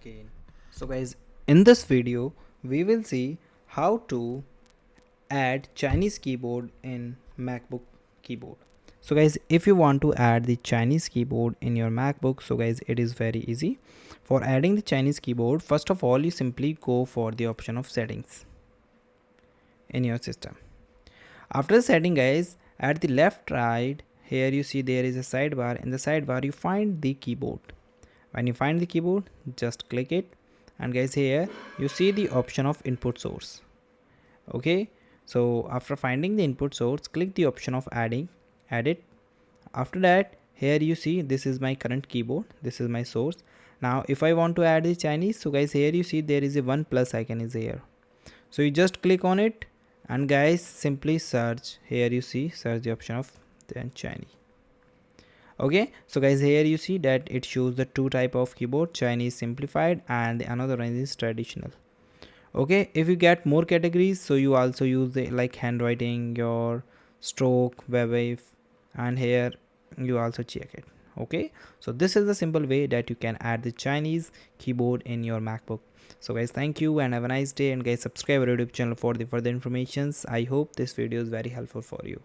again. So guys, in this video we will see how to add Chinese keyboard in MacBook keyboard. So guys, if you want to add the Chinese keyboard in your MacBook, so guys, it is very easy. For adding the Chinese keyboard, first of all you simply go for the option of settings in your system. After the setting guys, at the left right here you see there is a sidebar. In the sidebar you find the keyboard. When you find the keyboard, just click it, and guys here you see the option of input source. Okay, so after finding the input source, click the option of add it. After that, here you see this is my current keyboard, this is my source. Now if I want to add the Chinese, so guys here you see there is a one plus icon is here, so you just click on it, and guys simply search. Here you see search the option of then Chinese. Okay, so guys here you see that it shows the two type of keyboard, Chinese simplified and the another one is traditional. Okay, if you get more categories, so you also use the like handwriting, your stroke, wave, and here you also check it. Okay, so this is the simple way that you can add the Chinese keyboard in your MacBook. So guys, thank you and have a nice day, and guys subscribe our YouTube channel for the further informations. I hope this video is very helpful for you.